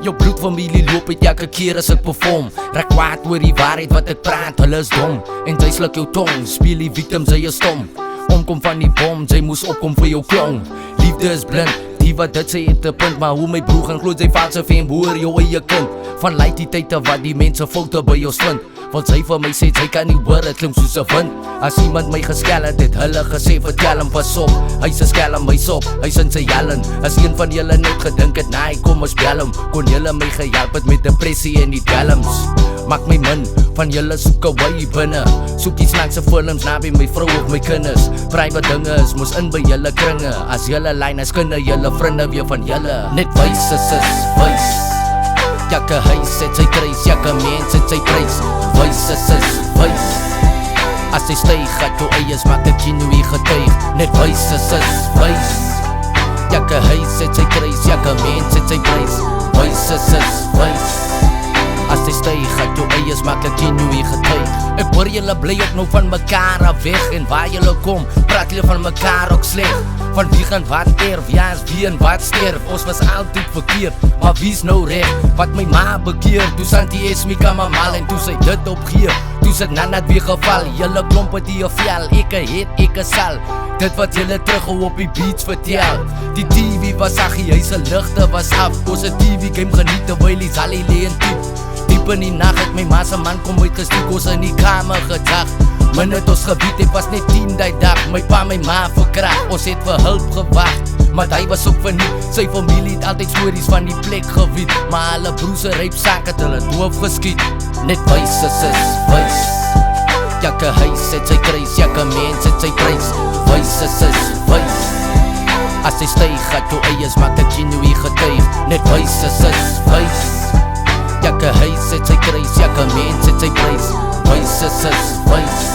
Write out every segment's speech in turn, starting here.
Jou bloedfamilie loop het elke keer as ek perform. Raak kwaad oor die waarheid wat ek praat, hulle is dom. En jy sluk jou tong, speel die victim, sy is stom. Omkom van die bom, jy moes opkom vir jou klong. Liefde is blind, die wat dit sê het 'n punt. Maar hoe my broer gaan glo sy valse fame, hoor jou eie kind. Van leidtydte wat die mense foute by jou swind. Want sy vir my sê, sy kan nie hoor, het klink soos 'n wind. As iemand my geskel het hulle gesê, vertel hom pas op. Hy's 'n skelm, hy's op, hy's in sy jellen. As een van julle net gedink het, nee, kom ons bel hom. Kon julle my gehelp het met depressie en die dwelms. Maak my min, van julle soek 'n way binne. Soek die snaakse films naby my vrou of my kinders. Private dinge is mos in by julle kringe. As julle lyn is kinne, julle vriende weer van julle. Net wys is wys. Jakke huis het sy kruis, jakke mens het sy prys. Wys is wys. As sy styg, gaat jou eies, maak ek jy nu getuig. Net wys is wys. Jakke huis het sy kruis, jakke mens het sy prys. Wys is wys. As sy styg, gaat jou eies, maak ek jy nu getuig. Ek hoor julle bly ook nou van mekaar af weg. En waar julle kom, praat julle van mekaar ook sleg. Van wie gaan wat erf, ja is wie en wat sterf. Ons was altyd verkeerd, maar wie's nou recht? Wat my ma bekeer, toe Santi Esmika my mal. En toe sy dit opgeer, toe sit Nana weer geval. Julle klomp het die vel, ek sal. Dit wat julle terug op die beats vertel. Die TV was aggie, hy se ligte was af. Ons het TV game geniet terwyl die Sally lee en diep. Diep in die nacht het my ma se man kom uitgesteek. Ons in die kamer gedag. Min het ons gebied, ek was net 10 die dag. My pa my ma verkrag, ons het vir hulp gewacht. Maar hy was ook verniet, sy familie het altyd stories van die plek gewiet. Maar hulle broers se rypsak het hulle doof geskiet. Net wys is wys. Jakke huis het sy kruis, jakke mens het sy prys. Wys is wys. As sy styg, gaat jou eies, maak ek jy nu getuig. Net wys is wys. Jakke huis het sy kruis, jakke mens het sy prys. Wys is wys.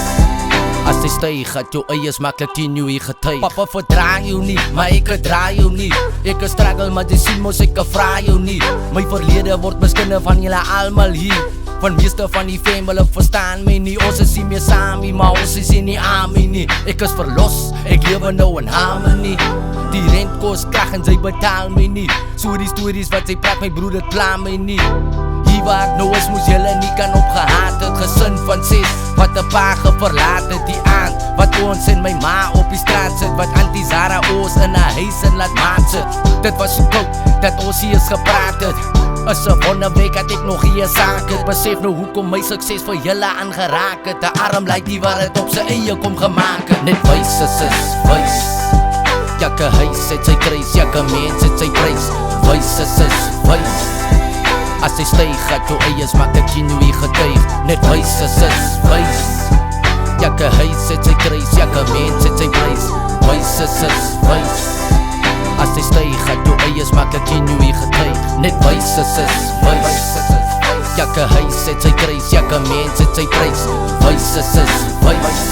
As sy styg, gaat jou eies, maak ek jy nu getuig. Papa verdra jou nie, maar ek dra jou nie. Ek struggle, maar jy sien mos ek vra jou nie. My verlede word miskinde van julle almal hier. Van meeste van die family verstaan my nie. Ons is nie meer saam nie, maar ons is nie aan my nie. Ek is verlos, ek lewe nou in harmony. Die rent kost krag en sy betaal my nie. So die stories wat sy praat, my broer, dit pla my nie. Hier waar ek nou is, moes julle nie kan opgehaat het. Gesin van 6, wat 'n pa geverlaat het die aand. Wat ons en my ma op die straat sit. Wat Auntie Zara ons in haar huis en laat maat sit. Dit was so koud, dat ons hier is gepraat het. Is 'n wonderwerk dat ek nog hier saak het. Besef nou hoekom my sukses vir julle aangeraak het. 'n arm lyk die wat het op sy eie kom gemaak het. Net wys is wys. Jakke huis het sy kruis, jakke mens het sy prys. Wys is wys. As sy styg, gaat jou eies, maak ek jy nu getuig. Net wys is wys. Jakke huis het sy kruis, jakke mens het sy prys. Wys is wys. As sy styg, gaat jou eies, maak ek jy nu getuig. Net wys is wys. Jakke huis het sy kruis, jakke mens het sy prys. Wys is wys.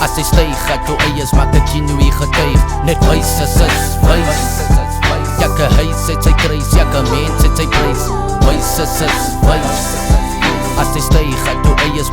As sy styg, gaat jou eies, maak ek jy nu getuig. Net wys is wys. Jakke huis het sy kruis, jakke mens het sy prys. Wys is wys. As sy styg, gaat jou eies,